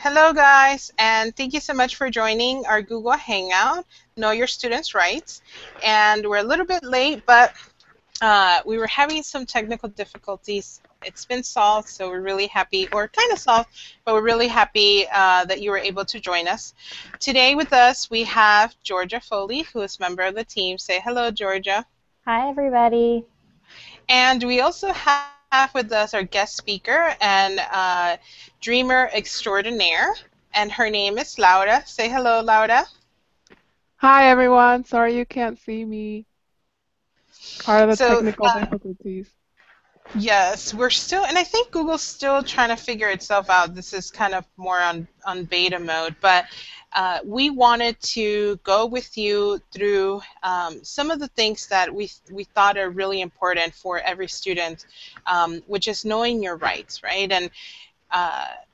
Hello, guys, and thank you so much for joining our Google Hangout, Know Your Students' Rights. And we're a little bit late, but we were having some technical difficulties. It's been solved, so we're really happy, or kind of solved, but we're really happy that you were able to join us. Today with us, we have Georgia Foley, who is a member of the team. Say hello, Georgia. Hi, everybody. And we also have with us our guest speaker and dreamer extraordinaire, and her name is Laura. Say hello, Laura. Hi everyone, sorry you can't see me. Part of the So, technical difficulties. yes, we're still, and I think Google's still trying to figure itself out. This is kind of more on beta mode, but we wanted to go with you through some of the things that we thought are really important for every student, which is knowing your rights, right? And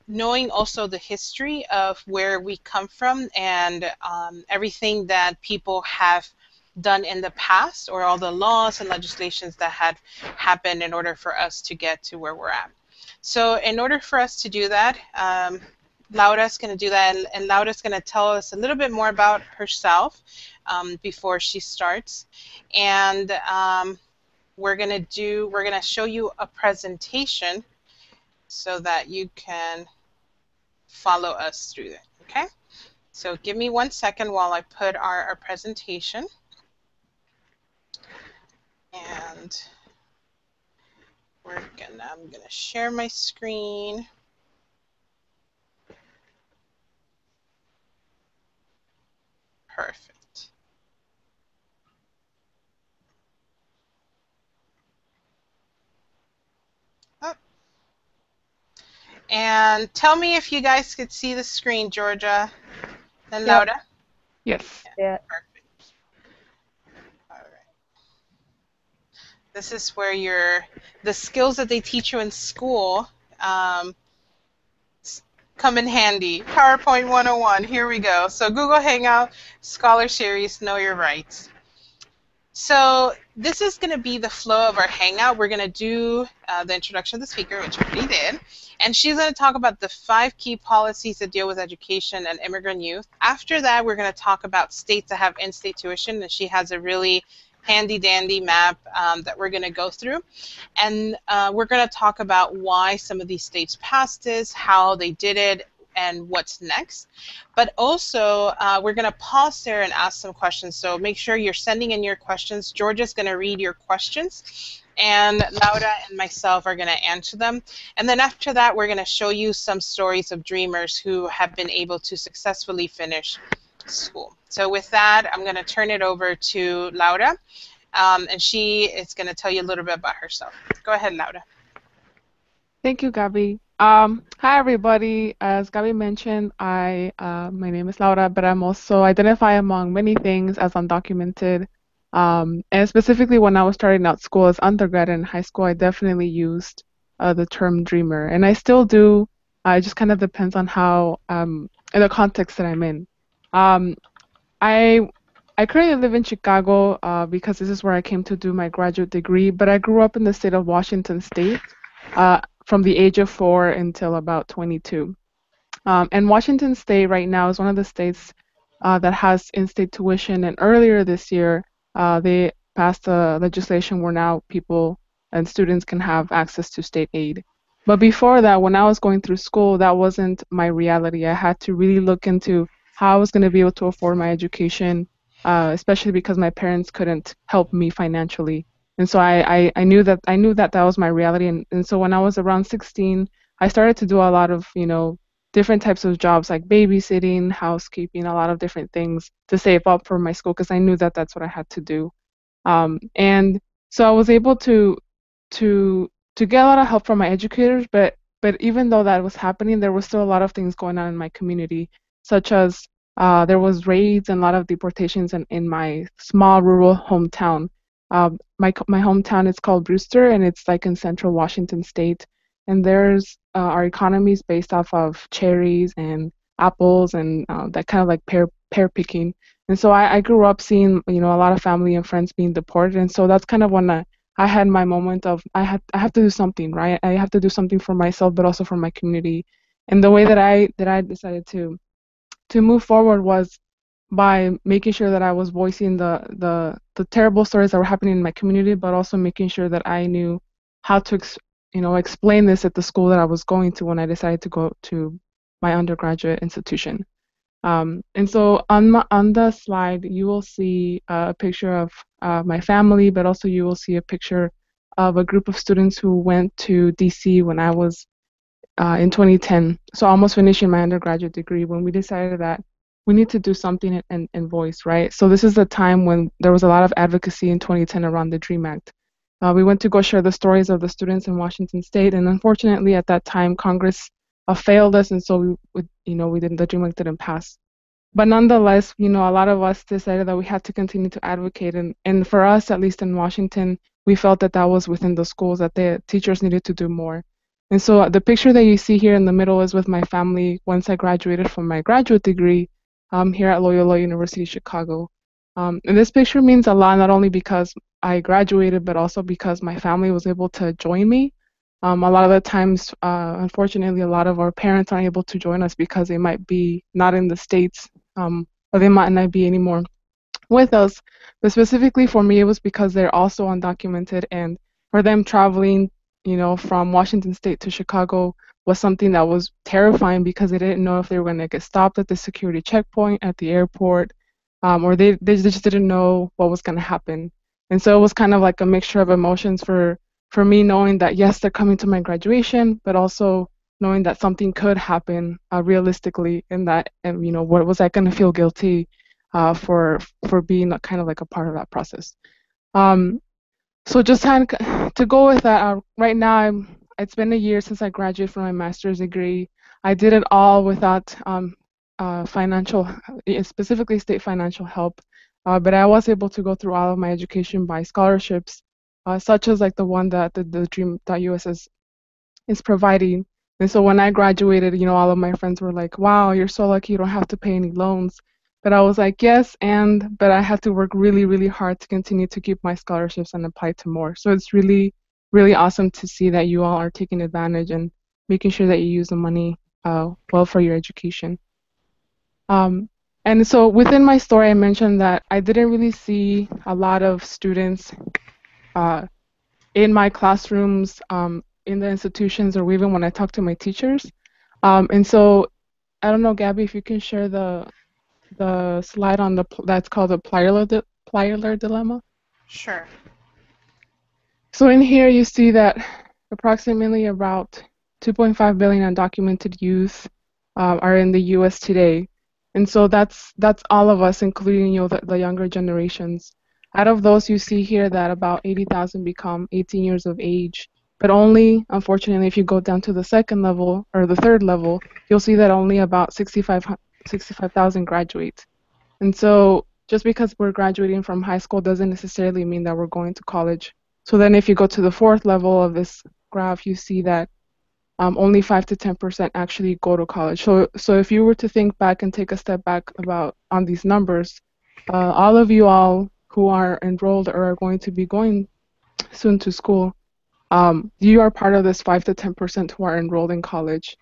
knowing also the history of where we come from and everything that people have done in the past, or all the laws and legislations that had happened in order for us to get to where we're at. So in order for us to do that, Laura's going to do that, and Laura's going to tell us a little bit more about herself before she starts. And we're going to show you a presentation so that you can follow us through it, okay? So give me 1 second while I put our presentation. And I'm gonna share my screen. Perfect. Oh. And tell me if you guys could see the screen, Georgia and Yep. Laura. Yes. Yeah. Perfect. All right. This is where the skills that they teach you in school come in handy. PowerPoint 101, here we go. So Google Hangout, Scholar Series, Know Your Rights. So this is going to be the flow of our Hangout. We're going to do the introduction of the speaker, which we already did. And she's going to talk about the 5 key policies that deal with education and immigrant youth. After that, we're going to talk about states that have in-state tuition, and she has a really handy-dandy map that we're going to go through. And we're going to talk about why some of these states passed this, how they did it, and what's next. But also, we're going to pause there and ask some questions. So make sure you're sending in your questions. Georgia's going to read your questions, and Laura and myself are going to answer them. And then after that, we're going to show you some stories of dreamers who have been able to successfully finish school. So with that, I'm going to turn it over to Laura, and she is going to tell you a little bit about herself. Go ahead, Laura. Thank you, Gabby. Hi everybody. As Gabby mentioned, my name is Laura, but I'm also identify among many things as undocumented. And specifically when I was starting out school as undergrad and high school, I definitely used the term dreamer, and I still do. It just kind of depends on how in the context that I'm in. Um, I I currently live in Chicago because this is where I came to do my graduate degree, but I grew up in the state of Washington State from the age of 4 until about 22. And Washington State right now is one of the states that has in-state tuition, and earlier this year they passed a legislation where now people and students can have access to state aid. But before that, when I was going through school, that wasn't my reality. I had to really look into how I was going to be able to afford my education, especially because my parents couldn't help me financially. And so I knew that that was my reality. And so when I was around 16, I started to do a lot of, different types of jobs like babysitting, housekeeping, a lot of different things to save up for my school because I knew that that's what I had to do. And so I was able to get a lot of help from my educators, but even though that was happening, there was still a lot of things going on in my community, such as there was raids and a lot of deportations in my small rural hometown. My hometown is called Brewster, and it's like in central Washington State. And there's our economy is based off of cherries and apples and that kind of like pear picking. And so I grew up seeing a lot of family and friends being deported, and so that's kind of when I had my moment of I have to do something, right? I have to do something for myself, but also for my community. And the way that I decided to move forward was by making sure that I was voicing the terrible stories that were happening in my community, but also making sure that I knew how to explain this at the school that I was going to when I decided to go to my undergraduate institution. And so on the slide, you will see a picture of my family, but also you will see a picture of a group of students who went to DC when I was in 2010. So almost finishing my undergraduate degree when we decided that we need to do something in voice, right? So this is the time when there was a lot of advocacy in 2010 around the DREAM Act. We went to go share the stories of the students in Washington State, and unfortunately at that time Congress failed us, and so we didn't, the DREAM Act didn't pass. But nonetheless, a lot of us decided that we had to continue to advocate. And for us, at least in Washington, we felt that that was within the schools, that the teachers needed to do more. And so the picture that you see here in the middle is with my family once I graduated from my graduate degree here at Loyola University Chicago. And this picture means a lot, not only because I graduated, but also because my family was able to join me. A lot of the times, unfortunately, a lot of our parents aren't able to join us because they might be not in the States, or they might not be anymore with us. But specifically for me, it was because they're also undocumented, and for them traveling, from Washington State to Chicago was something that was terrifying because they didn't know if they were going to get stopped at the security checkpoint at the airport, or they just didn't know what was going to happen. And so it was kind of like a mixture of emotions for me, knowing that yes, they're coming to my graduation, but also knowing that something could happen realistically, and that, and what was I going to feel guilty for being kind of like a part of that process. Um, so just to go with that, right now it's been a year since I graduated from my master's degree. I did it all without financial, specifically state financial help, but I was able to go through all of my education by scholarships, such as like the one that the Dream.us is providing. And so when I graduated, all of my friends were like, "Wow, you're so lucky, you don't have to pay any loans." But I was like, "Yes, but I had to work really, really hard to continue to keep my scholarships and apply to more." So it's really, really awesome to see that you all are taking advantage and making sure that you use the money well for your education. Um, and so within my story, I mentioned that I didn't really see a lot of students uh, in my classrooms, in the institutions, or even when I talk to my teachers. And so I don't know, Gabby, if you can share the slide on that's called the Plyler dilemma. Sure. So in here you see that approximately about 2.5 billion undocumented youth are in the U.S. today, and so that's all of us, including the younger generations. Out of those, you see here that about 80,000 become 18 years of age, but only, unfortunately, if you go down to the second level or the third level, you'll see that only about 65,000 graduate. And so just because we're graduating from high school doesn't necessarily mean that we're going to college. So then if you go to the fourth level of this graph, you see that only 5 to 10% actually go to college. So if you were to think back and take a step back about on these numbers, all of you all who are enrolled or are going to be going soon to school, you are part of this 5 to 10% who are enrolled in college.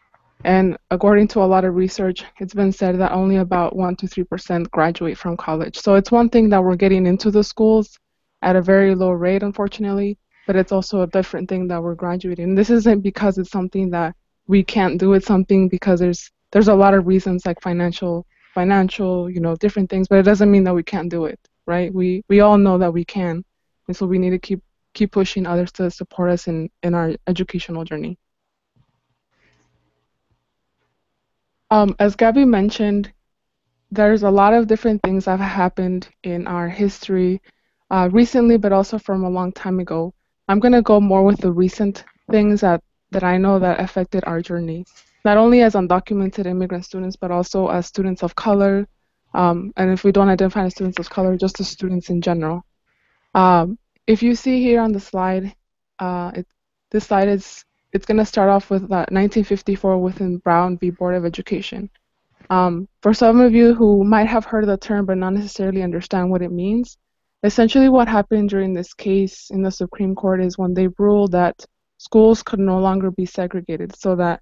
And according to a lot of research, it's been said that only about 1 to 3% graduate from college. So it's one thing that we're getting into the schools at a very low rate, unfortunately, but it's also a different thing that we're graduating. This isn't because it's something that we can't do. It's something because there's a lot of reasons, like financial, different things, but it doesn't mean that we can't do it, right? We all know that we can, and so we need to keep pushing others to support us in our educational journey. As Gabby mentioned, there's a lot of different things that have happened in our history recently, but also from a long time ago. I'm going to go more with the recent things that I know that affected our journey, not only as undocumented immigrant students, but also as students of color, and if we don't identify as students of color, just as students in general. Um, if you see here on the slide, uh, it, this slide it's going to start off with 1954 within Brown v. Board of Education. For some of you who might have heard of the term but not necessarily understand what it means, essentially what happened during this case in the Supreme Court is when they ruled that schools could no longer be segregated, so that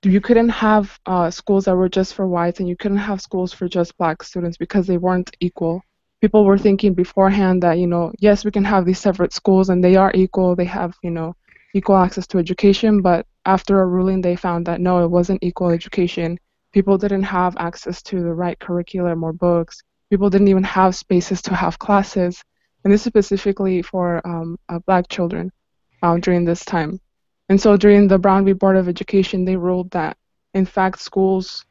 you couldn't have schools that were just for whites, and you couldn't have schools for just black students because they weren't equal. People were thinking beforehand that, yes, we can have these separate schools and they are equal. They have, equal access to education. But after a ruling, they found that no, it wasn't equal education. People didn't have access to the right curriculum or books. People didn't even have spaces to have classes. And this is specifically for black children during this time. And so during the Brown v. Board of Education, they ruled that, in fact, schools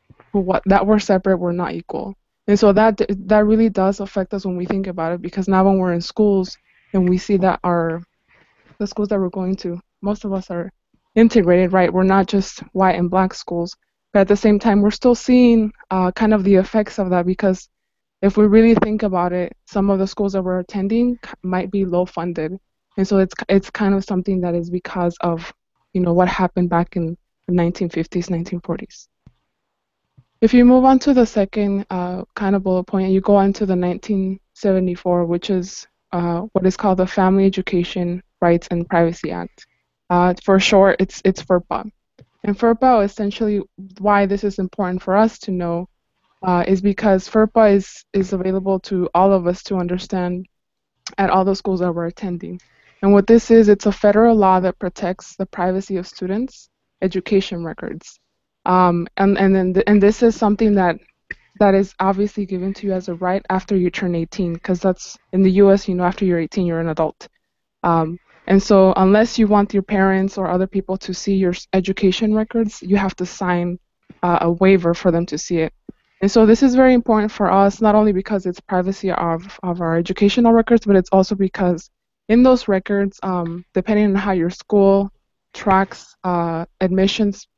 that were separate were not equal. And so that really does affect us when we think about it, because now when we're in schools and we see that the schools that we're going to, most of us are integrated, right? We're not just white and black schools, but at the same time, we're still seeing kind of the effects of that, because if we really think about it, some of the schools that we're attending might be low funded. And so it's kind of something that is because of, what happened back in the 1950s, 1940s. If you move on to the second kind of bullet point, you go on to the 1974, which is what is called the Family Education Rights and Privacy Act. For short, it's FERPA. And FERPA, essentially, why this is important for us to know is because FERPA is available to all of us to understand at all the schools that we're attending. And what this is, it's a federal law that protects the privacy of students' education records. And this is something that is obviously given to you as a right after you turn 18, because that's in the U.S. After you're 18, you're an adult. And so unless you want your parents or other people to see your education records, you have to sign a waiver for them to see it. And so this is very important for us, not only because it's privacy of our educational records, but it's also because in those records, depending on how your school tracks admissions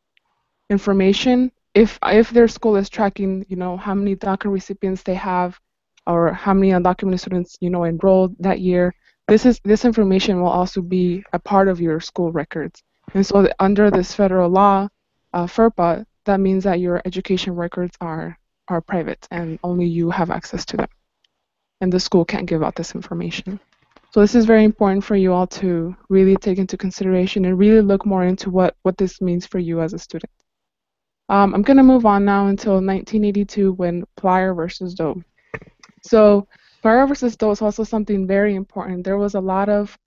information, if their school is tracking, how many DACA recipients they have, or how many undocumented students, enrolled that year, this information will also be a part of your school records. And so under this federal law, FERPA, that means that your education records are private and only you have access to them. And the school can't give out this information. So this is very important for you all to really take into consideration and really look more into what this means for you as a student. I'm going to move on now until 1982 when Plyer versus Doe. So Plyer versus Doe is also something very important. There was a lot of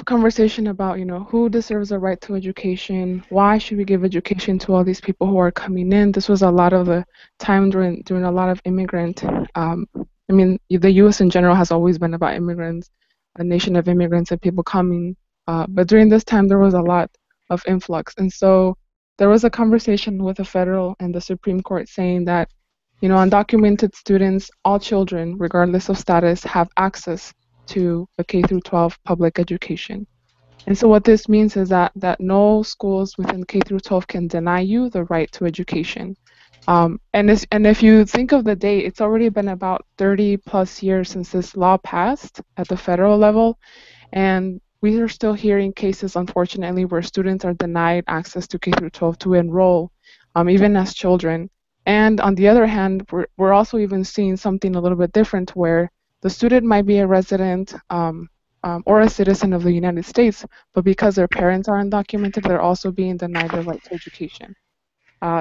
conversation about, who deserves a right to education, why should we give education to all these people who are coming in. This was a lot of the time during a lot of immigrant, the U.S. in general has always been about immigrants, a nation of immigrants and people coming, but during this time there was a lot of influx. And so there was a conversation with the federal and the Supreme Court saying that, undocumented students, all children, regardless of status, have access to a K through 12 public education. And so what this means is that no schools within K through 12 can deny you the right to education. And if you think of the date, it's already been about 30 plus years since this law passed at the federal level, and we are still hearing cases, unfortunately, where students are denied access to K through 12 to enroll, even as children. And on the other hand, we're also even seeing something a little bit different, where the student might be a resident or a citizen of the United States, but because their parents are undocumented, they're also being denied the right to education.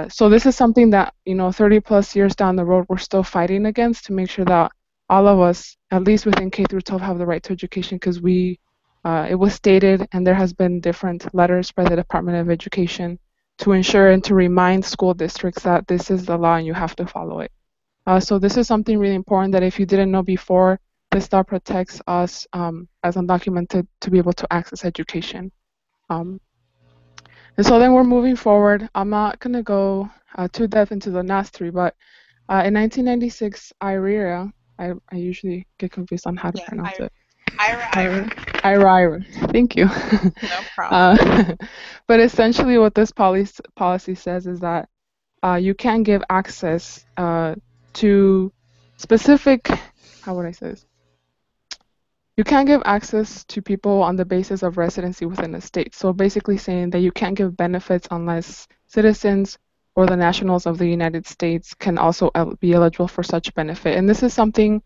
So this is something that, 30 plus years down the road, we're still fighting against to make sure that all of us, at least within K through 12, have the right to education, because it was stated, and there has been different letters by the Department of Education to ensure and to remind school districts that this is the law and you have to follow it. So this is something really important that if you didn't know before, this law protects us as undocumented to be able to access education. And so then we're moving forward. I'm not going to go too depth into the last three, but in 1996, IRERA, I usually get confused on how to pronounce it. IRA. Thank you. No problem. But essentially what this policy says is that you can give access to specific, how would I say this? You can't give access to people on the basis of residency within a state. So basically saying that you can't give benefits unless citizens or the nationals of the United States can also be eligible for such benefit. And this is something,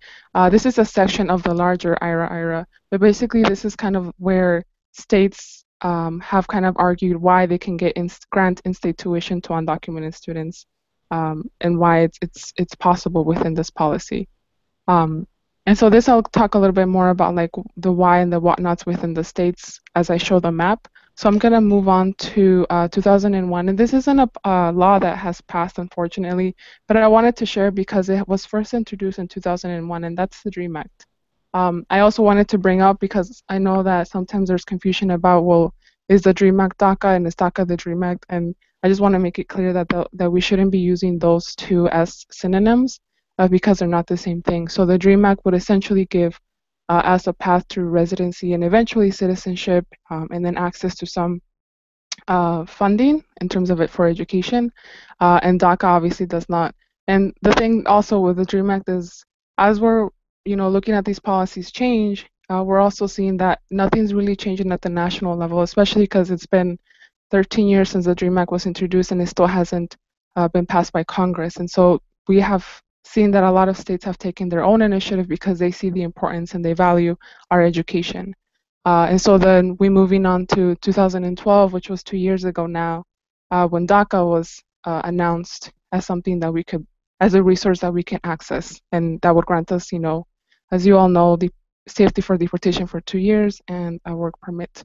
this is a section of the larger IRA, but basically this is kind of where states have kind of argued why they can grant in-state tuition to undocumented students, and why it's possible within this policy. Um, and so this I'll talk a little bit more about like the why and the whatnots within the states as I show the map. So I'm gonna move on to 2001, and this isn't a law that has passed, unfortunately, but I wanted to share because it was first introduced in 2001, and that's the DREAM Act. I also wanted to bring up because I know that sometimes there's confusion about, well, is the DREAM Act DACA and is DACA the DREAM Act? And I just want to make it clear that that we shouldn't be using those two as synonyms, because they're not the same thing. So the DREAM Act would essentially give us a path to residency and eventually citizenship, and then access to some funding in terms of it for education. And DACA obviously does not. And the thing also with the DREAM Act is, as we're looking at these policies change, we're also seeing that nothing's really changing at the national level, especially because it's been 13 years since the DREAM Act was introduced and it still hasn't been passed by Congress. And so we have seen that a lot of states have taken their own initiative because they see the importance and they value our education. And so then we're moving on to 2012, which was 2 years ago now, when DACA was announced as something that we could, as a resource that we can access, and that would grant us, as you all know, the safety for deportation for 2 years and a work permit.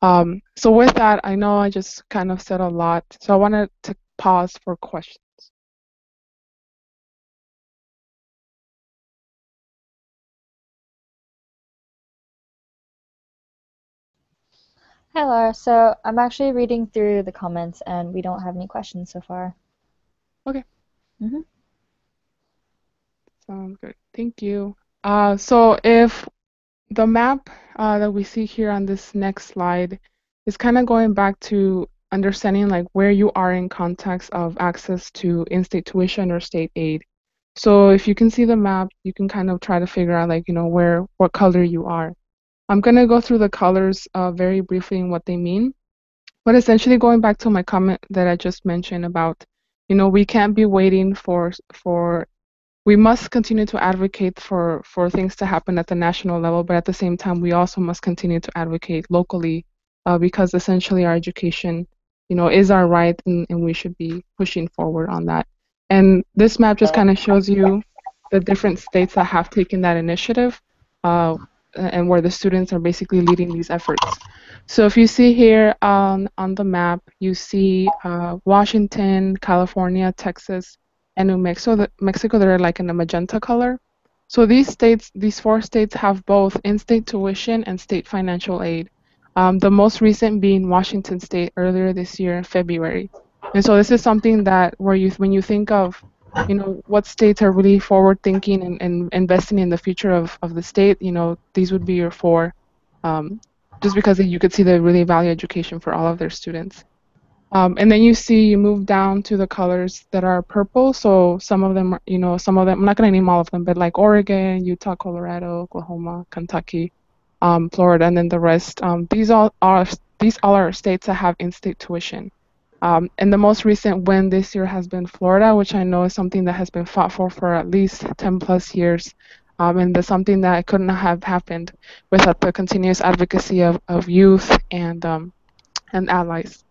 So with that, I know I just kind of said a lot, so I wanted to pause for questions. Hi Laura, so I'm actually reading through the comments and we don't have any questions so far. Okay, hmm sounds good. Thank you. So if the map that we see here on this next slide is kind of going back to understanding like where you are in context of access to in-state tuition or state aid. So if you can see the map, you can kind of try to figure out like, what color you are. I'm going to go through the colors very briefly and what they mean. But essentially going back to my comment that I just mentioned about, we can't be waiting for we must continue to advocate for things to happen at the national level, but at the same time, we also must continue to advocate locally, because essentially our education, is our right, and we should be pushing forward on that. And this map just kind of shows you the different states that have taken that initiative, and where the students are basically leading these efforts. So if you see here on the map, you see Washington, California, Texas, and New Mexico. Mexico, they're like in a magenta color. So these four states have both in-state tuition and state financial aid. The most recent being Washington State earlier this year in February. And so this is something that when you think of, what states are really forward thinking and investing in the future of the state, these would be your four, just because you could see they really value education for all of their students. And then you move down to the colors that are purple. So some of them, I'm not going to name all of them, but like Oregon, Utah, Colorado, Oklahoma, Kentucky, Florida, and then the rest. These all are states that have in-state tuition. And the most recent win this year has been Florida, which I know is something that has been fought for at least 10 plus years. And that's something that couldn't have happened without the continuous advocacy of youth and allies.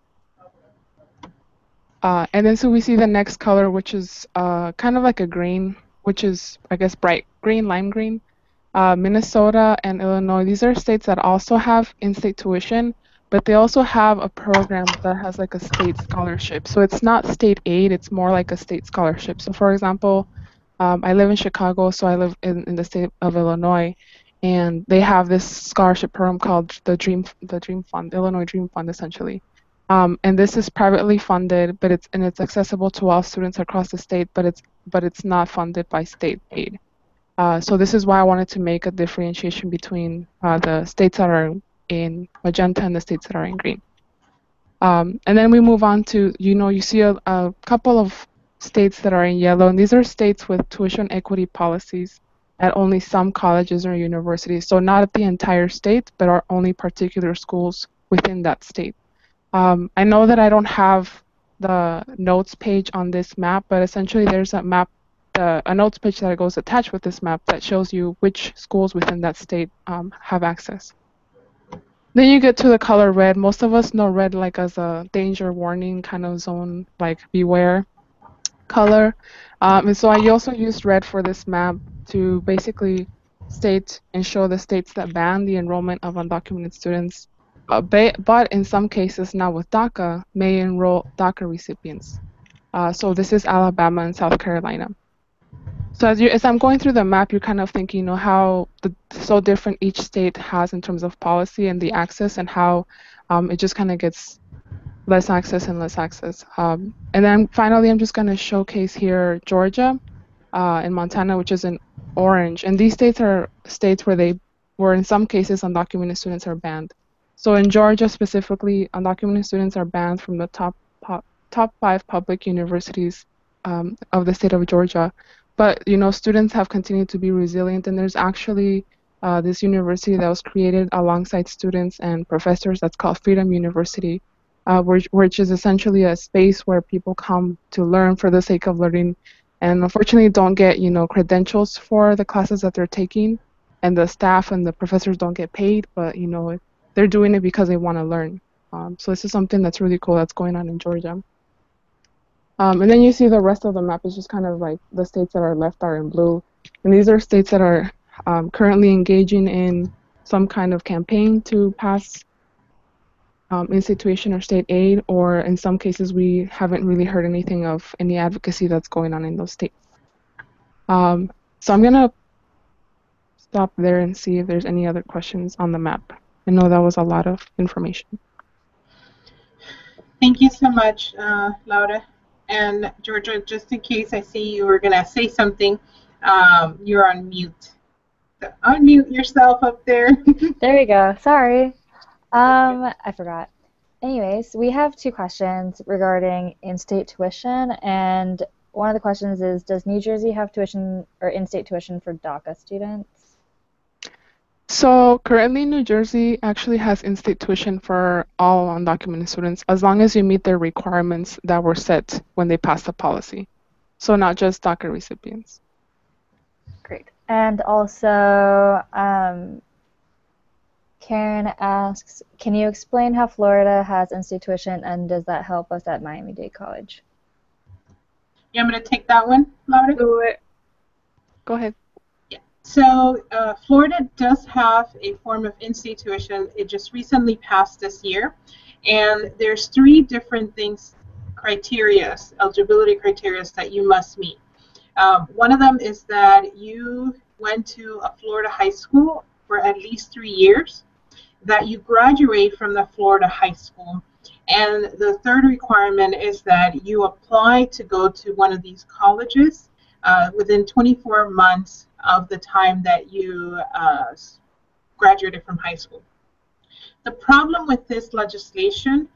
And then so we see the next color, which is kind of like a green, which is, I guess, bright green, lime green. Minnesota and Illinois, these are states that also have in-state tuition, but they also have a program that has like a state scholarship. So it's not state aid, it's more like a state scholarship. So for example, I live in Chicago, so I live in the state of Illinois, and they have this scholarship program called the Dream Fund, Illinois Dream Fund, essentially. And this is privately funded, but it's accessible to all students across the state, but it's not funded by state aid. So this is why I wanted to make a differentiation between the states that are in magenta and the states that are in green. And then we move on to, you see a couple of states that are in yellow, and these are states with tuition equity policies at only some colleges or universities. So not at the entire state, but are only particular schools within that state. I know that I don't have the notes page on this map, but essentially there's a map, a notes page that goes attached with this map that shows you which schools within that state have access. Then you get to the color red. Most of us know red like as a danger warning kind of zone, like beware color. And so I also used red for this map to basically state and show the states that ban the enrollment of undocumented students, but in some cases now with DACA, may enroll DACA recipients. So this is Alabama and South Carolina. So as I'm going through the map, you're kind of thinking, how so different each state has in terms of policy and the access, and how it just kind of gets less access and less access. And then finally, I'm just going to showcase here Georgia and Montana, which is in orange. And these states are states where in some cases undocumented students are banned. So in Georgia specifically, undocumented students are banned from the top 5 public universities of the state of Georgia. But students have continued to be resilient, and there's actually this university that was created alongside students and professors that's called Freedom University, which is essentially a space where people come to learn for the sake of learning, and unfortunately don't get credentials for the classes that they're taking, and the staff and the professors don't get paid, but they're doing it because they want to learn. So this is something that's really cool that's going on in Georgia. And then you see the rest of the map is just kind of like the states that are left are in blue. And these are states that are currently engaging in some kind of campaign to pass institution or state aid, or in some cases we haven't really heard anything of any advocacy that's going on in those states. So I'm going to stop there and see if there's any other questions on the map. I know that was a lot of information. Thank you so much, Laura. And Georgia, just in case I see you were going to say something, you're on mute. So unmute yourself up there. There we go. Sorry. I forgot. Anyways, we have 2 questions regarding in-state tuition, and one of the questions is, does New Jersey have tuition or in-state tuition for DACA students? So currently New Jersey actually has in-state tuition for all undocumented students as long as you meet their requirements that were set when they passed the policy. So not just DACA recipients. Great. And also, Karen asks, can you explain how Florida has in-state tuition, and does that help us at Miami-Dade College? Yeah, I'm going to take that one, Laura. Do it. Go ahead. Yeah. So Florida does have a form of in-state tuition. It just recently passed this year. And there's 3 different eligibility criteria that you must meet. One of them is that you went to a Florida high school for at least 3 years, that you graduate from the Florida high school. And the third requirement is that you apply to go to one of these colleges within 24 months of the time that you graduated from high school. The problem with this legislation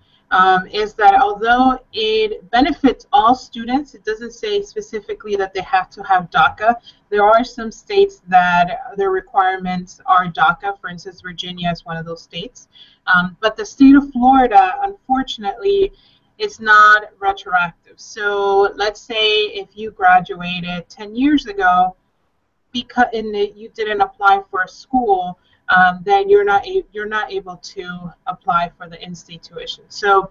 is that although it benefits all students, it doesn't say specifically that they have to have DACA. There are some states that their requirements are DACA. For instance, Virginia is one of those states. But the state of Florida, unfortunately, is not retroactive. So let's say if you graduated 10 years ago and you didn't apply for a school, then you're not able to apply for the in-state tuition. So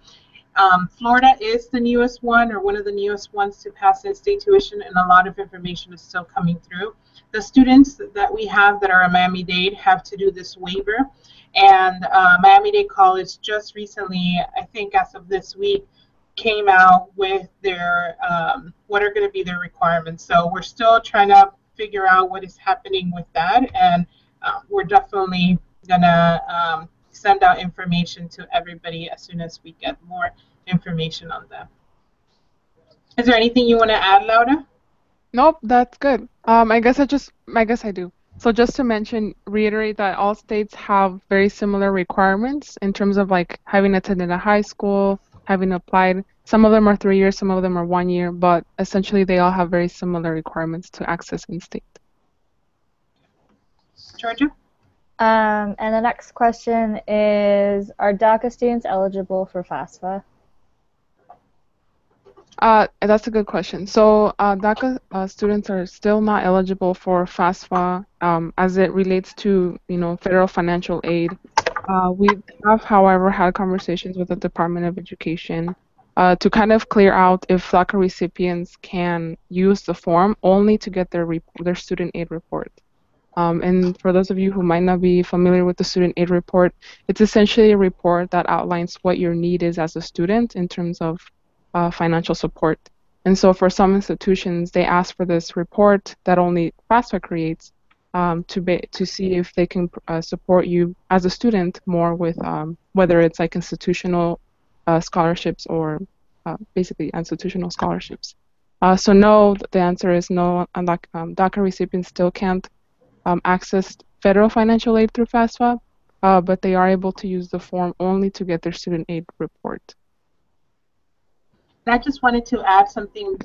Florida is the newest one, or one of the newest ones to pass in-state tuition, and a lot of information is still coming through. The students that we have that are at Miami-Dade have to do this waiver, and Miami-Dade College just recently, I think as of this week, came out with their what are going to be their requirements. So we're still trying to figure out what is happening with that, and we're definitely gonna send out information to everybody as soon as we get more information on that. Is there anything you want to add, Laura? Nope, that's good. I guess I do. So just to reiterate that all states have very similar requirements in terms of like having attended a high school, having applied. Some of them are 3 years, some of them are 1 year, but essentially they all have very similar requirements to access in-state. Georgia? And the next question is, are DACA students eligible for FAFSA? That's a good question. So DACA students are still not eligible for FAFSA as it relates to federal financial aid. We have, however, had conversations with the Department of Education to kind of clear out if DACA recipients can use the form only to get their student aid report. And for those of you who might not be familiar with the student aid report, it's essentially a report that outlines what your need is as a student in terms of financial support. And so for some institutions, they ask for this report that only FAFSA creates to see if they can support you as a student more with whether it's like institutional scholarships or basically institutional scholarships. So no, the answer is no. DACA recipients still can't access federal financial aid through FAFSA, but they are able to use the form only to get their student aid report. I just wanted to add something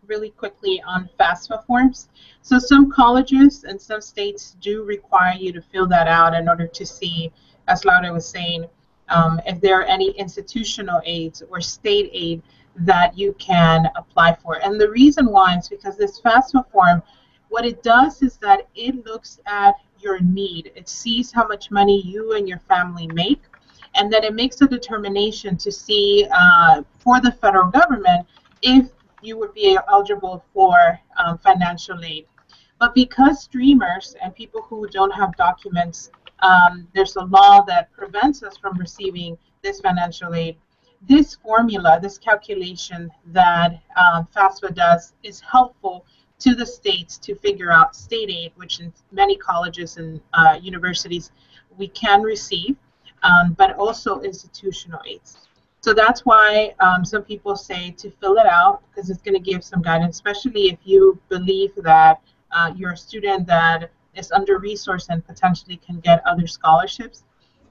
really quickly on FAFSA forms. So some colleges and some states do require you to fill that out in order to see, as Laura was saying, if there are any institutional aids or state aid that you can apply for. And the reason why is because this FAFSA form, what it does is that it looks at your need. It sees how much money you and your family make, and then it makes a determination to see for the federal government if you would be eligible for financial aid. But because streamers and people who don't have documents, there's a law that prevents us from receiving this financial aid. This formula, this calculation that FAFSA does is helpful to the states to figure out state aid, which in many colleges and universities we can receive, but also institutional aids. So that's why some people say to fill it out because it's going to give some guidance, especially if you believe that you're a student that is under-resourced and potentially can get other scholarships.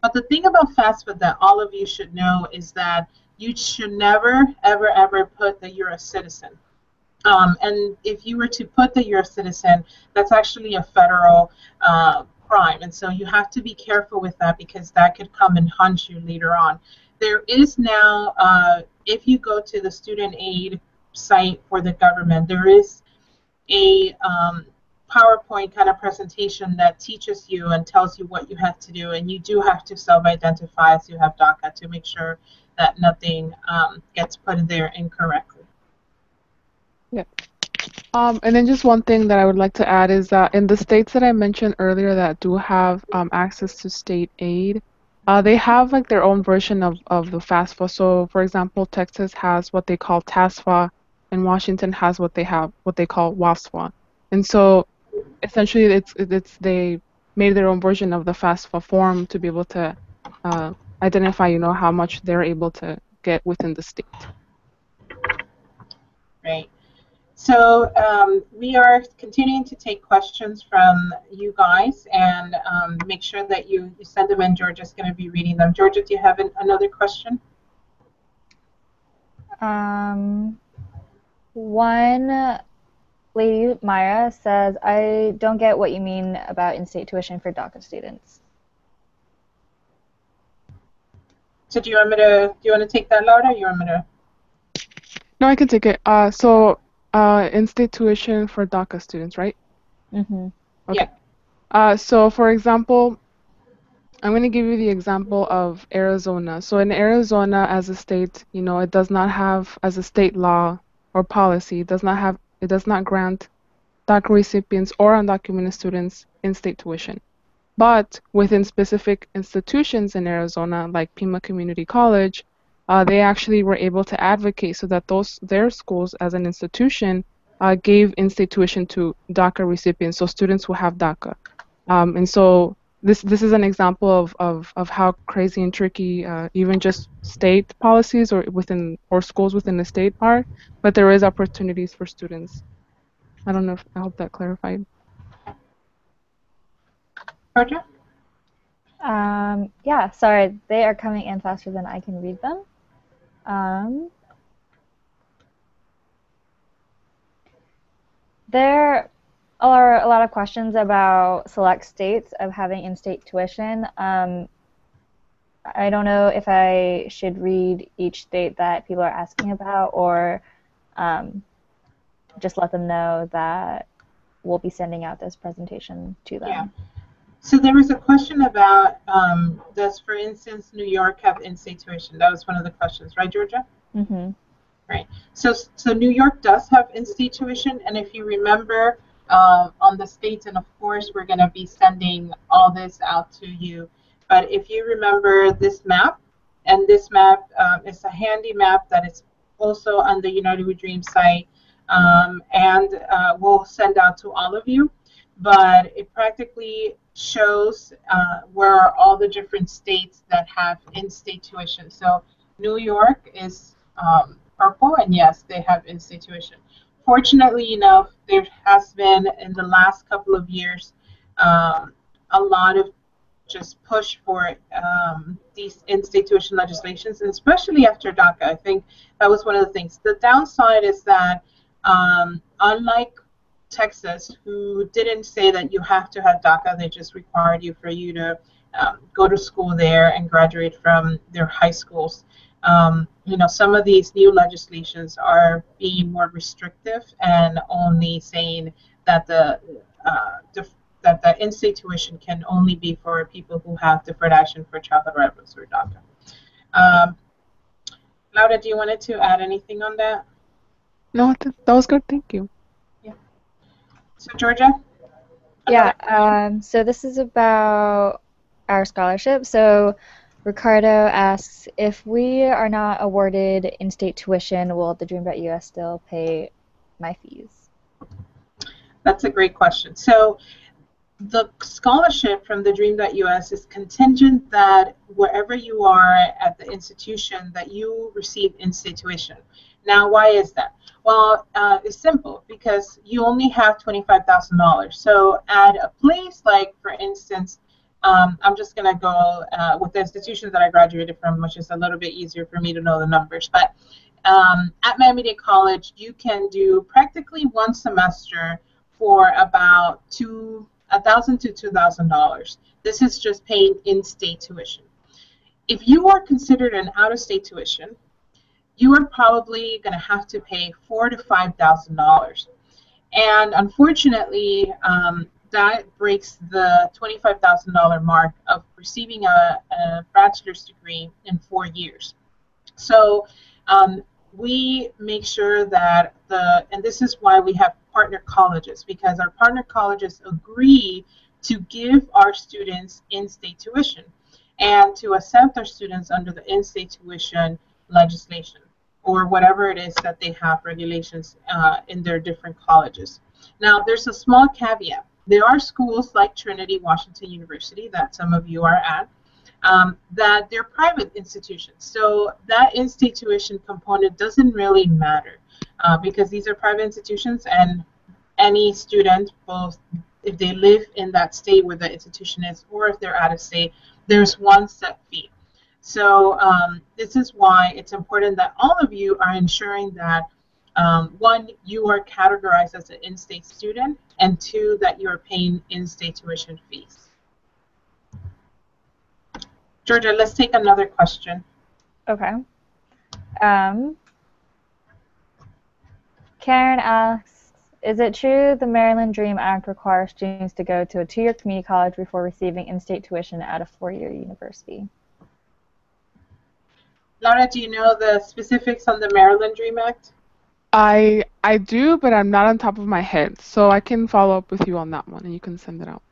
But the thing about FAFSA that all of you should know is that you should never, ever, ever put that you're a citizen. And if you were to put that you're a citizen, that's actually a federal crime. And so you have to be careful with that because that could come and hunt you later on. There is now, if you go to the student aid site for the government, there is a PowerPoint kind of presentation that teaches you and tells you what you have to do. And you do have to self-identify as you have DACA to make sure that nothing gets put in there incorrectly. Yeah. And then just one thing that I would like to add is that in the states that I mentioned earlier that do have access to state aid, they have like their own version of the FAFSA. So for example, Texas has what they call TASFA, and Washington has what they call WASFA. And so essentially it's they made their own version of the FAFSA form to be able to identify, you know, how much they're able to get within the state. Right. So we are continuing to take questions from you guys, and make sure that you send them in. Georgia's going to be reading them. Georgia, do you have another question? One lady, Myra, says, I don't get what you mean about in-state tuition for DACA students. So do you want to take that, Laura, or you want me to? No, I can take it. So in-state tuition for DACA students, right? Mm-hmm. Okay. Yeah. So for example, I'm going to give you the example of Arizona. So in Arizona, as a state, you know, it does not have, as a state law or policy, it does not grant DACA recipients or undocumented students in-state tuition. But within specific institutions in Arizona, like Pima Community College, they actually were able to advocate so that their schools as an institution gave in-state tuition to DACA recipients, so students who have DACA. And so this is an example of how crazy and tricky even just state policies or schools within the state are, but there is opportunities for students. I don't know I hope that clarified. Georgia? Yeah, sorry, they are coming in faster than I can read them. There are a lot of questions about select states of having in-state tuition. I don't know if I should read each state that people are asking about, or just let them know that we'll be sending out this presentation to them. Yeah. So there was a question about does, for instance, New York have in-state tuition? That was one of the questions, right, Georgia? Mm-hmm. Right. So New York does have in-state tuition, and if you remember on the states, and of course we're going to be sending all this out to you. But if you remember this map, and this map is a handy map that is also on the United We Dream site, and we'll send out to all of you. But it practically shows where are all the different states that have in-state tuition. So New York is purple, and yes, they have in-state tuition. Fortunately enough, there has been in the last couple of years a lot of just push for these in-state tuition legislations, and especially after DACA. I think that was one of the things. The downside is that unlike Texas, who didn't say that you have to have DACA, they just required you for you to go to school there and graduate from their high schools. Some of these new legislations are being more restrictive and only saying that the in-state tuition can only be for people who have deferred action for childhood arrivals or DACA. Laura, do you want to add anything on that? No, that was good. Thank you. Yeah. So Georgia? Yeah, so this is about our scholarship. So Ricardo asks, if we are not awarded in-state tuition, will the Dream.us still pay my fees? That's a great question. So the scholarship from the Dream.us is contingent that wherever you are at the institution that you receive in-state tuition. Now, why is that? Well, it's simple, because you only have $25,000. So at a place like, for instance, I'm just going to go with the institution that I graduated from, which is a little bit easier for me to know the numbers. But at Miami-Dade College, you can do practically one semester for about $1,000 to $2,000. This is just paying in-state tuition. If you are considered an out-of-state tuition, you are probably going to have to pay $4,000 to $5,000. And unfortunately, that breaks the $25,000 mark of receiving a bachelor's degree in 4 years. So we make sure that and this is why we have partner colleges, because our partner colleges agree to give our students in-state tuition and to accept our students under the in-state tuition legislation, or whatever it is that they have regulations in their different colleges. Now, there's a small caveat. There are schools like Trinity Washington University that some of you are at, that they're private institutions. So that in-state tuition component doesn't really matter because these are private institutions, and any student, both if they live in that state where the institution is or if they're out of state, there's one set fee. So this is why it's important that all of you are ensuring that one, you are categorized as an in-state student, and two, that you are paying in-state tuition fees. Georgia, let's take another question. Okay. Karen asks, is it true the Maryland Dream Act requires students to go to a 2-year community college before receiving in-state tuition at a 4-year university? Laura, do you know the specifics on the Maryland Dream Act? I do, but I'm not on top of my head, so I can follow up with you on that one, and you can send it out.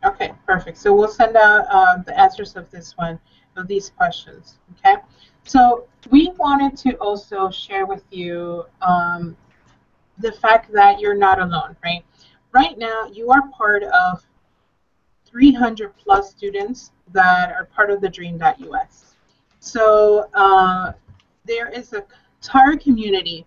Okay, perfect. So we'll send out the answers of these questions. Okay. So we wanted to also share with you the fact that you're not alone, right? Right now, you are part of 300 plus students that are part of the Dream.us. So there is a entire community.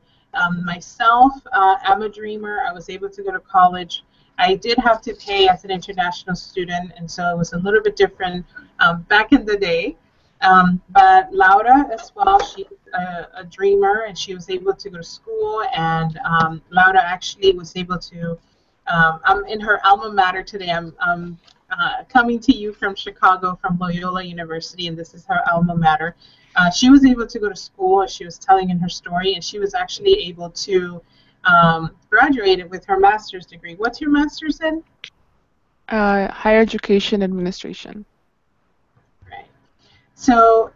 Myself, I'm a dreamer. I was able to go to college. I did have to pay as an international student, and so it was a little bit different back in the day. But Laura as well, she's a dreamer, and she was able to go to school, and Laura actually was able to, I'm in her alma mater today. I'm coming to you from Chicago, from Loyola University, and this is her alma mater. She was able to go to school, as she was telling in her story, and she was actually able to graduate with her master's degree. What's your master's in? Higher education administration. Right. So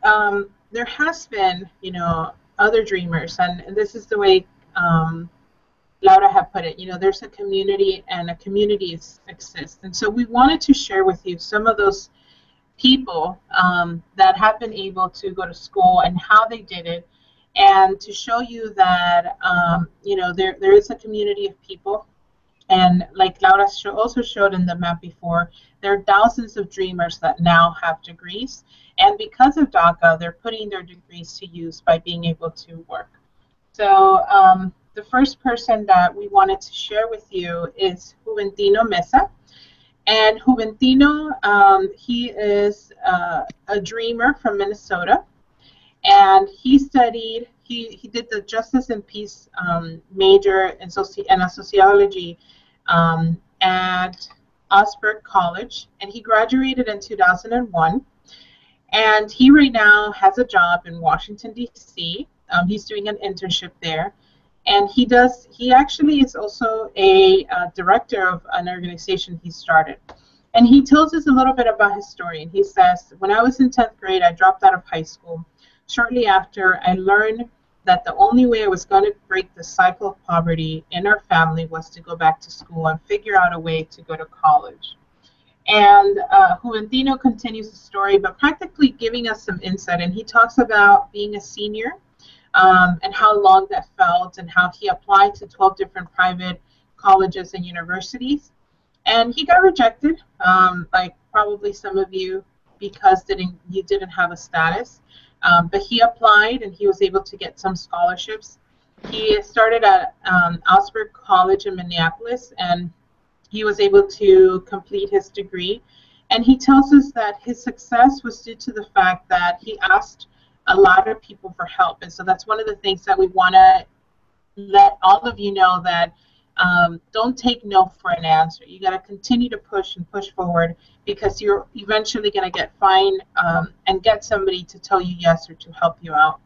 there has been, other dreamers, and this is the way Laura had put it. There's a community, and a community exists, and so we wanted to share with you some of those people that have been able to go to school and how they did it, and to show you that there is a community of people. And like Laura also showed in the map before, there are thousands of dreamers that now have degrees. And because of DACA, they're putting their degrees to use by being able to work. So the first person that we wanted to share with you is Juventino Mesa. And Juventino, he is a dreamer from Minnesota. And he studied, he did the Justice and Peace major in sociology at Osberg College, and he graduated in 2001. And he right now has a job in Washington, D.C. He's doing an internship there. And he actually is also a director of an organization he started. And he tells us a little bit about his story. And he says, when I was in 10th grade, I dropped out of high school. Shortly after, I learned that the only way I was going to break the cycle of poverty in our family was to go back to school and figure out a way to go to college. And Juventino continues the story, but practically giving us some insight. And he talks about being a senior and how long that felt, and how he applied to 12 different private colleges and universities. And he got rejected, like probably some of you, because you didn't have a status. But he applied, and he was able to get some scholarships. He started at Osberg College in Minneapolis, and he was able to complete his degree. And he tells us that his success was due to the fact that he asked a lot of people for help. And so that's one of the things that we want to let all of you know, that don't take no for an answer. You got to continue to push and push forward, because you're eventually going to get fined and get somebody to tell you yes or to help you out.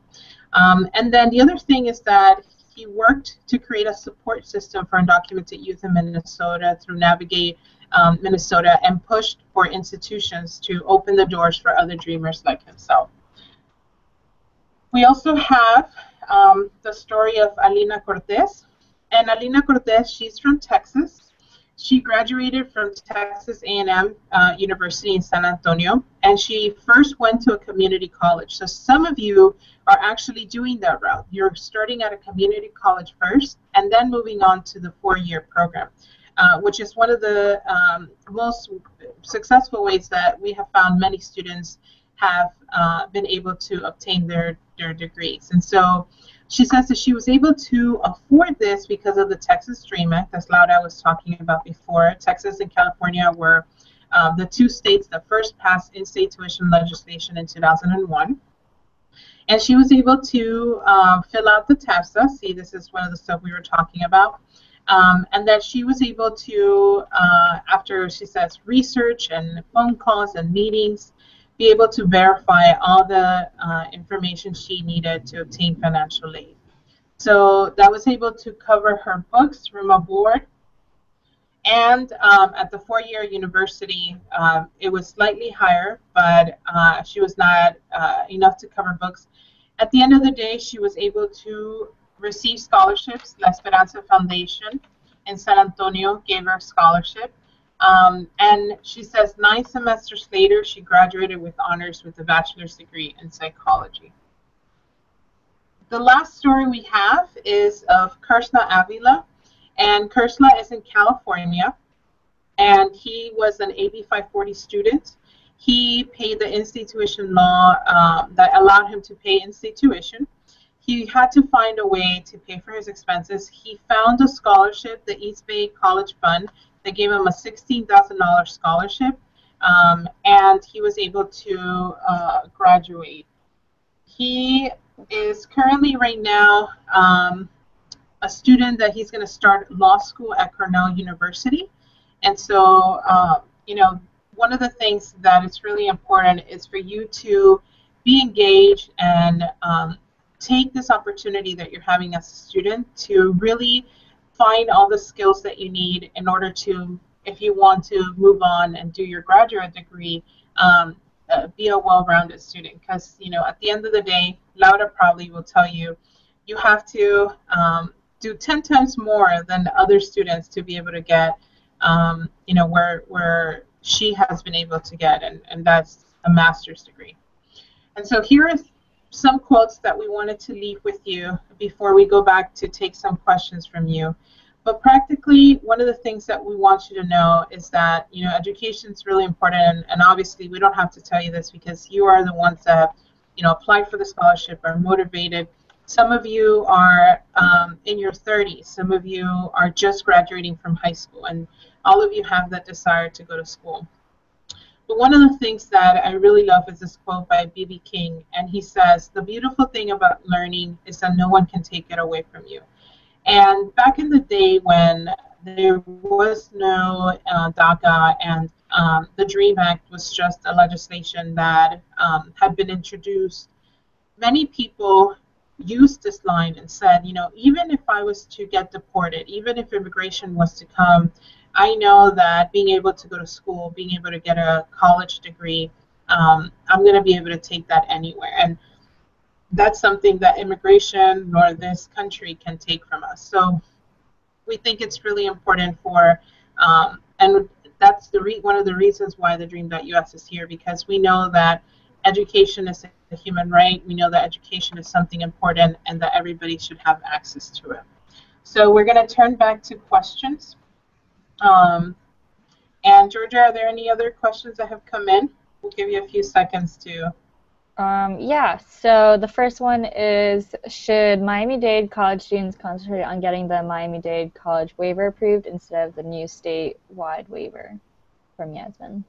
And then the other thing is that he worked to create a support system for undocumented youth in Minnesota through Navigate Minnesota, and pushed for institutions to open the doors for other dreamers like himself. We also have the story of Alina Cortez. And Alina Cortez, she's from Texas. She graduated from Texas A&M University in San Antonio, and she first went to a community college. So some of you are actually doing that route. You're starting at a community college first, and then moving on to the 4-year program, which is one of the most successful ways that we have found many students have been able to obtain their degrees. And so she says that she was able to afford this because of the Texas Dream Act, as Laura was talking about before. Texas and California were the two states that first passed in-state tuition legislation in 2001. And she was able to fill out the FAFSA. See, this is one of the stuff we were talking about. And that she was able to, after, she says, research and phone calls and meetings, be able to verify all the information she needed to obtain financial aid. So that was able to cover her books, room and board. And at the 4-year university, it was slightly higher, but she was not enough to cover books. At the end of the day, she was able to receive scholarships. La Esperanza Foundation in San Antonio gave her a scholarship. And she says 9 semesters later, she graduated with honors with a bachelor's degree in psychology. The last story we have is of Kersna Avila. And Kersna is in California, and he was an AB 540 student. He paid the in-state tuition law that allowed him to pay in-state tuition. He had to find a way to pay for his expenses. He found a scholarship, the East Bay College Fund, that gave him a $16,000 scholarship, and he was able to graduate. He is currently right now a student that he's going to start law school at Cornell University. And so, one of the things that is really important is for you to be engaged and take this opportunity that you're having as a student to really find all the skills that you need in order to if you want to move on and do your graduate degree, be a well-rounded student. Because, you know, at the end of the day, Laura probably will tell you, you have to do 10 times more than the other students to be able to get, you know, where she has been able to get, and that's a master's degree. And so here are some quotes that we wanted to leave with you before we go back to take some questions from you. But practically, one of the things that we want you to know is that, you know, education is really important. And obviously, we don't have to tell you this because you are the ones that, you know, applied for the scholarship, are motivated. Some of you are in your 30s. Some of you are just graduating from high school. And all of you have that desire to go to school. But one of the things that I really love is this quote by B.B. King. And he says, "The beautiful thing about learning is that no one can take it away from you." And back in the day when there was no DACA and the DREAM Act was just a legislation that had been introduced, many people used this line and said, you know, even if I was to get deported, even if immigration was to come, I know that being able to go to school, being able to get a college degree, I'm going to be able to take that anywhere. And that's something that immigration nor this country can take from us. So we think it's really important for, and that's one of the reasons why the Dream.us is here, because we know that education is a human right. We know that education is something important and that everybody should have access to it. So we're going to turn back to questions. And Georgia, are there any other questions that have come in? We'll give you a few seconds to. Yeah, so the first one is, should Miami-Dade college students concentrate on getting the Miami-Dade college waiver approved instead of the new statewide waiver? From Yasmin.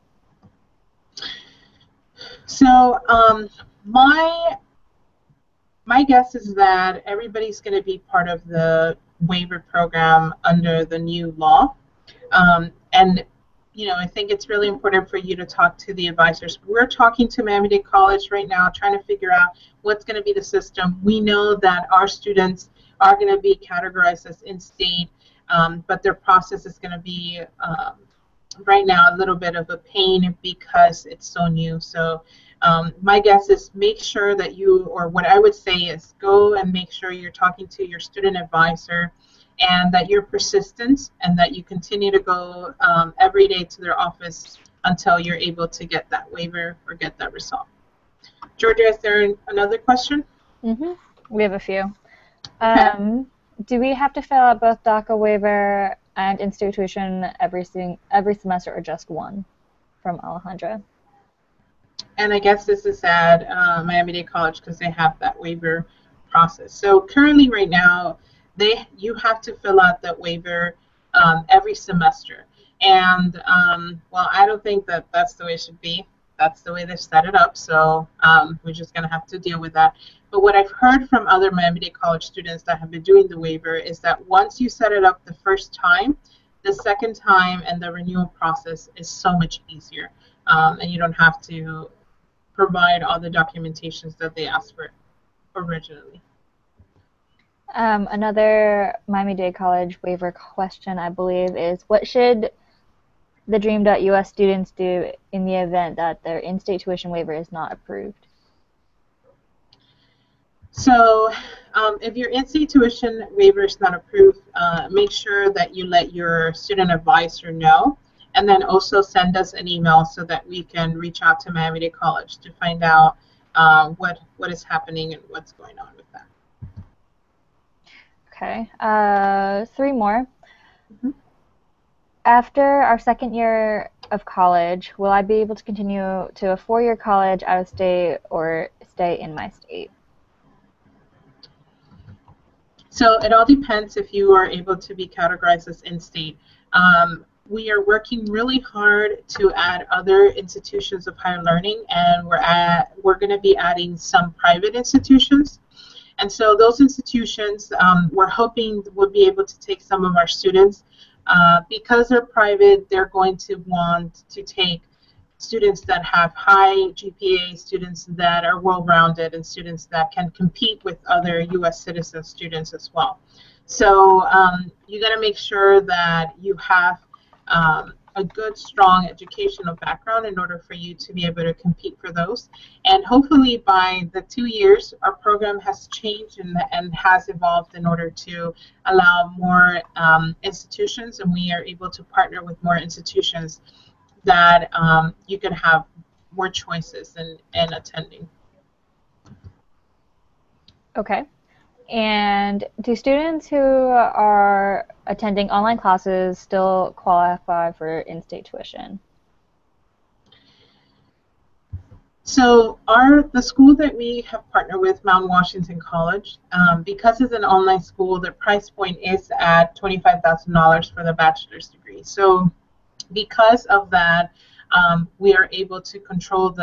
So my guess is that everybody's going to be part of the waiver program under the new law. And you know, I think it's really important for you to talk to the advisors. We're talking to Miami-Dade College right now, trying to figure out what's going to be the system. We know that our students are going to be categorized as in-state, but their process is going to be right now a little bit of a pain because it's so new. So my guess is make sure that you, or what I would say is go and make sure you're talking to your student advisor, and that you're persistent and that you continue to go every day to their office until you're able to get that waiver or get that resolved. Georgia, is there another question? Mm-hmm. We have a few. Okay. Do we have to fill out both DACA waiver and in-state tuition every semester, or just one? From Alejandra. And I guess this is at Miami-Dade College because they have that waiver process. So currently right now, you have to fill out that waiver every semester. And well, I don't think that that's the way it should be. That's the way they've set it up. So we're just going to have to deal with that. But what I've heard from other Miami-Dade College students that have been doing the waiver is that once you set it up the first time, the second time and the renewal process is so much easier. And you don't have to provide all the documentations that they asked for originally. Another Miami-Dade College waiver question, I believe, is what should the Dream.us students do in the event that their in-state tuition waiver is not approved? So if your in-state tuition waiver is not approved, make sure that you let your student advisor know, and then also send us an email so that we can reach out to Miami-Dade College to find out what is happening and what's going on with that. Okay, 3 more. Mm-hmm. After our second year of college, will I be able to continue to a 4-year college out of state or stay in my state? So it all depends if you are able to be categorized as in-state. We are working really hard to add other institutions of higher learning, and we're going to be adding some private institutions. And so those institutions, we're hoping will be able to take some of our students. Because they're private, they're going to want to take students that have high GPA, students that are well-rounded, and students that can compete with other U.S. citizen students as well. So you got to make sure that you have a good, strong educational background in order for you to be able to compete for those. And hopefully by the 2 years, our program has changed and has evolved in order to allow more institutions, and we are able to partner with more institutions that you can have more choices in attending. Okay. And do students who are attending online classes still qualify for in-state tuition? So the school that we have partnered with, Mount Washington College, because it's an online school, the price point is at $25,000 for the bachelor's degree. So because of that, we are able to control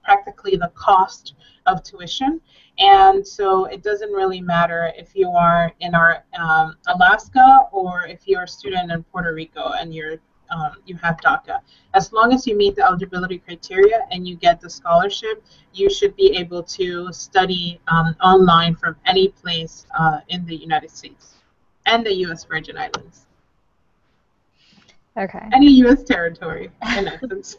practically the cost of tuition. And so it doesn't really matter if you are in our Alaska or if you're a student in Puerto Rico and you have DACA. As long as you meet the eligibility criteria and you get the scholarship, you should be able to study online from any place in the United States and the U.S. Virgin Islands. Okay. Any U.S. territory, in essence.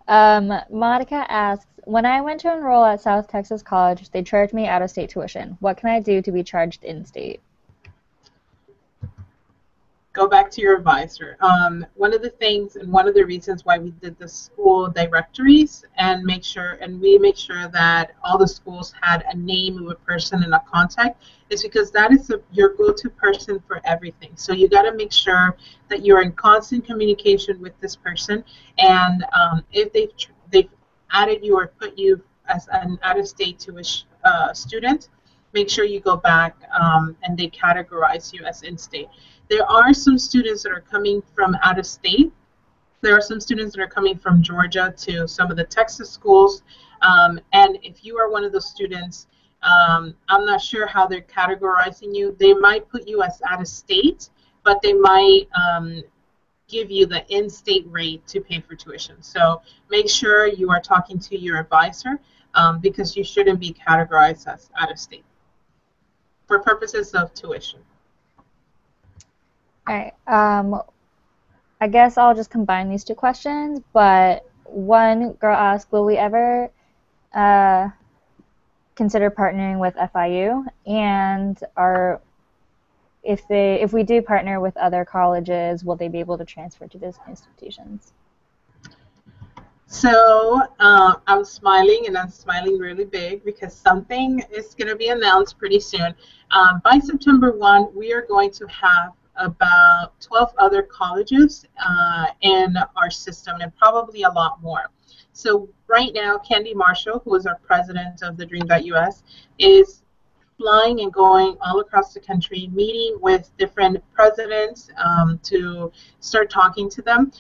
Monica asks, when I went to enroll at South Texas College, they charged me out-of-state tuition. What can I do to be charged in-state? Go back to your advisor. One of the things and one of the reasons why we did the school directories and we make sure that all the schools had a name of a person and a contact is because that is your go-to person for everything. So you got to make sure that you're in constant communication with this person, and if they've added you or put you as an out-of-state tuition student, make sure you go back and they categorize you as in-state. There are some students that are coming from out of state. There are some students that are coming from Georgia to some of the Texas schools. And if you are one of those students, I'm not sure how they're categorizing you. They might put you as out of state, but they might give you the in-state rate to pay for tuition. So make sure you are talking to your advisor because you shouldn't be categorized as out of state for purposes of tuition. All right. I guess I'll just combine these two questions, but one girl asked, will we ever consider partnering with FIU? And if we do partner with other colleges, will they be able to transfer to those institutions? So I'm smiling, and I'm smiling really big because something is going to be announced pretty soon. By September 1, we are going to have about 12 other colleges in our system, and probably a lot more. So right now, Candy Marshall, who is our president of the Dream.us, is flying and going all across the country, meeting with different presidents to start talking to them.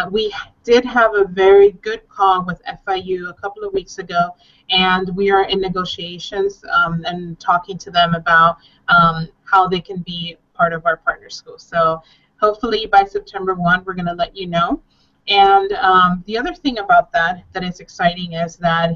We did have a very good call with FIU a couple of weeks ago, and we are in negotiations and talking to them about how they can be part of our partner school. So hopefully by September 1, we're going to let you know. And the other thing about that is exciting is that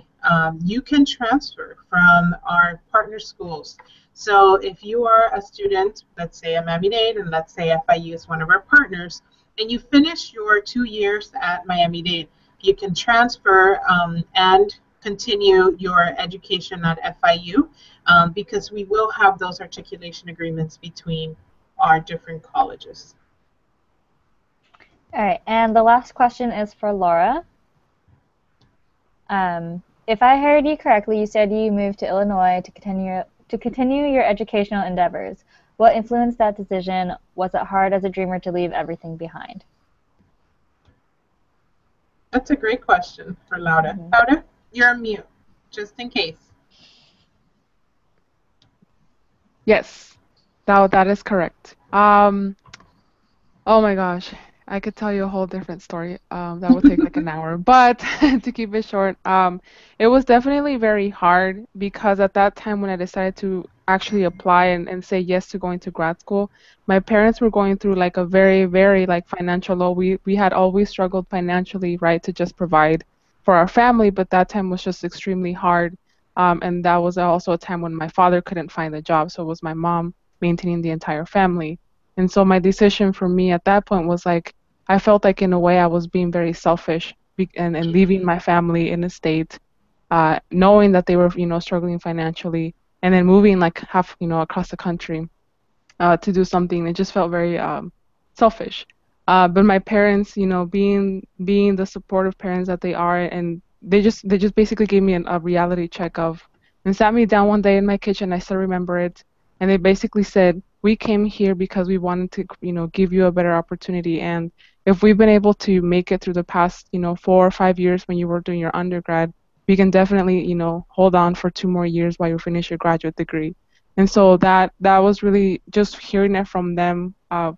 you can transfer from our partner schools. So if you are a student, let's say at Miami-Dade, and let's say FIU is one of our partners, and you finish your 2 years at Miami-Dade, you can transfer and continue your education at FIU because we will have those articulation agreements between our different colleges. All right, and the last question is for Laura. If I heard you correctly, you said you moved to Illinois to continue your educational endeavors. What influenced that decision? Was it hard as a dreamer to leave everything behind? That's a great question for Laura. Laura, you're on mute, just in case. Yes, that is correct. Oh my gosh, I could tell you a whole different story. That would take like an hour. But to keep it short, it was definitely very hard because at that time when I decided to actually apply and say yes to going to grad school, my parents were going through like a very, very like financial low. We had always struggled financially, right, to just provide for our family, but that time was just extremely hard. And that was also a time when my father couldn't find a job, so it was my mom maintaining the entire family. And so my decision for me at that point was like, I felt like in a way I was being very selfish and leaving my family in a state, knowing that they were, struggling financially, and then moving like half, across the country to do something. It just felt very selfish. But my parents, being the supportive parents that they are, and they just basically gave me a reality check of, and sat me down one day in my kitchen. I still remember it, and they basically said, "We came here because we wanted to, give you a better opportunity, and if we've been able to make it through the past, 4 or 5 years when you were doing your undergrad, we can definitely, hold on for 2 more years while you finish your graduate degree." And so that was really, just hearing it from them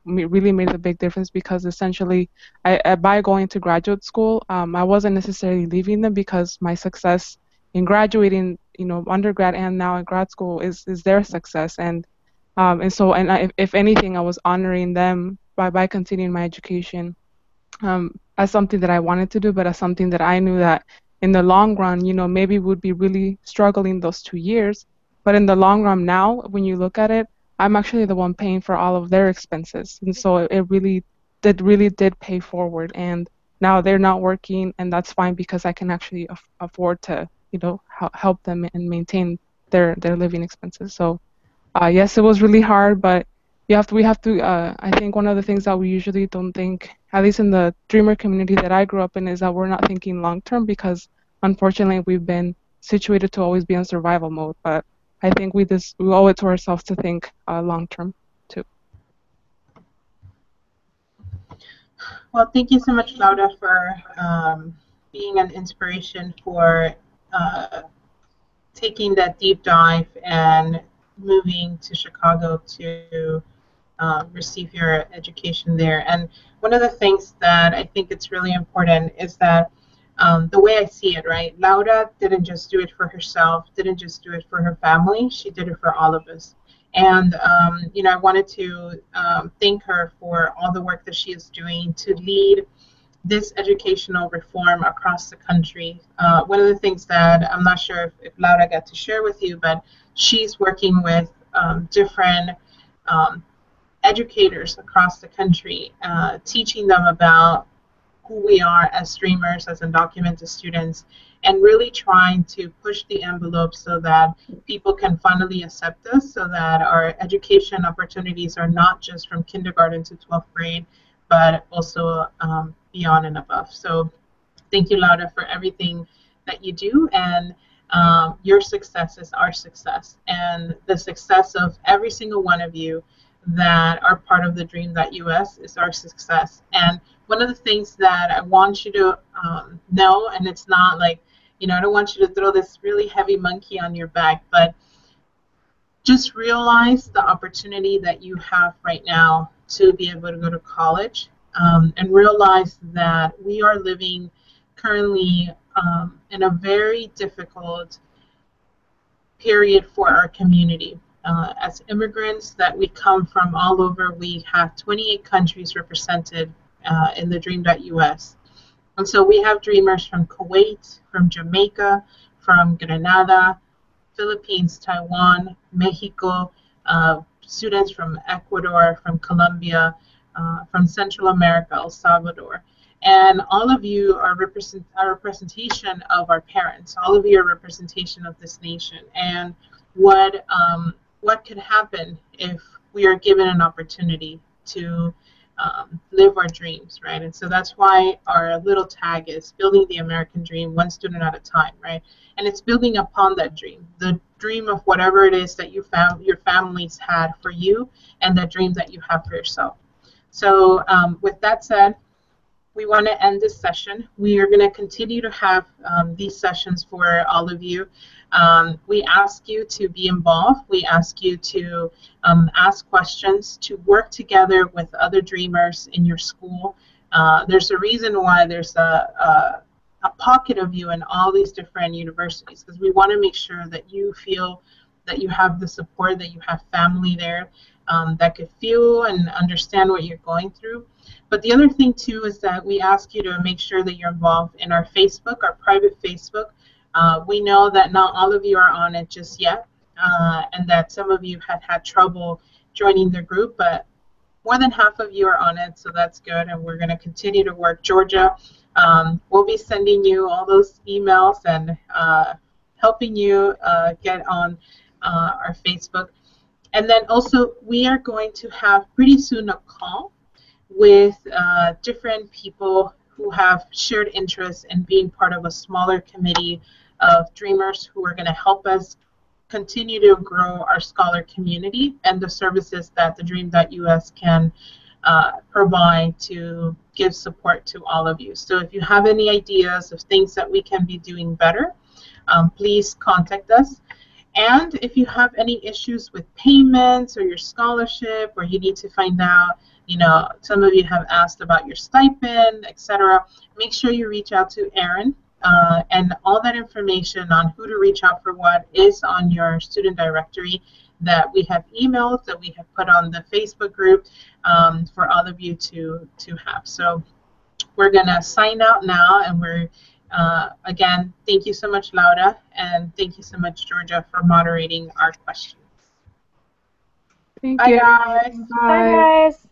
really made a big difference, because essentially, by going to graduate school, I wasn't necessarily leaving them, because my success in graduating, undergrad and now in grad school is their success. If anything, I was honoring them by continuing my education, as something that I wanted to do, but as something that I knew that in the long run, maybe would be really struggling those 2 years. But in the long run now, when you look at it, I'm actually the one paying for all of their expenses. And so it really did pay forward. And now they're not working, and that's fine, because I can actually afford to, help them and maintain their living expenses. So yes, it was really hard, but we have to. I think one of the things that we usually don't think, at least in the dreamer community that I grew up in, is that we're not thinking long term, because unfortunately we've been situated to always be in survival mode. But I think we owe it to ourselves to think long term too. Well, thank you so much, Laura, for being an inspiration for uh, taking that deep dive and moving to Chicago to receive your education there. And one of the things that I think it's really important is that the way I see it, right? Laura didn't just do it for herself, didn't just do it for her family, she did it for all of us. And, I wanted to thank her for all the work that she is doing to lead this educational reform across the country. One of the things that I'm not sure if Laura got to share with you, but she's working with different um, educators across the country, teaching them about who we are as streamers, as undocumented students, and really trying to push the envelope so that people can finally accept us, so that our education opportunities are not just from kindergarten to 12th grade, but also beyond and above. So thank you, Laura, for everything that you do. And your success is our success. And the success of every single one of you that are part of the Dream.us is our success. And one of the things that I want you to know, and it's not like, I don't want you to throw this really heavy monkey on your back, but just realize the opportunity that you have right now to be able to go to college, and realize that we are living currently in a very difficult period for our community. As immigrants that we come from all over, we have 28 countries represented in the Dream.us. And so we have dreamers from Kuwait, from Jamaica, from Grenada, Philippines, Taiwan, Mexico, students from Ecuador, from Colombia, from Central America, El Salvador. And all of you are a representation of our parents. All of you are a representation of this nation. And what could happen if we are given an opportunity to live our dreams, right? And so that's why our little tag is building the American dream, one student at a time, right? And it's building upon that dream, the dream of whatever it is that your families had for you, and that dream that you have for yourself. So with that said, we want to end this session. We are going to continue to have these sessions for all of you. We ask you to be involved. We ask you to ask questions, to work together with other dreamers in your school. There's a reason why there's a pocket of you in all these different universities, because we want to make sure that you feel that you have the support, that you have family there that could feel and understand what you're going through. But the other thing too is that we ask you to make sure that you're involved in our Facebook, our private Facebook. We know that not all of you are on it just yet, and that some of you had trouble joining the group, but more than half of you are on it, so that's good, and we're going to continue to work. Georgia, we'll be sending you all those emails and helping you get on our Facebook. And then also, we are going to have pretty soon a call with different people who have shared interests in being part of a smaller committee of dreamers who are going to help us continue to grow our scholar community and the services that the Dream.us can provide to give support to all of you. So if you have any ideas of things that we can be doing better, please contact us. And if you have any issues with payments or your scholarship, or you need to find out, some of you have asked about your stipend, etc., make sure you reach out to Erin. And all that information on who to reach out for what is on your student directory that we have emailed, that we have put on the Facebook group for all of you to have. So we're going to sign out now, and we're again, thank you so much, Laura, and thank you so much, Georgia, for moderating our questions. Thank Bye, you. guys. Bye, Bye. guys.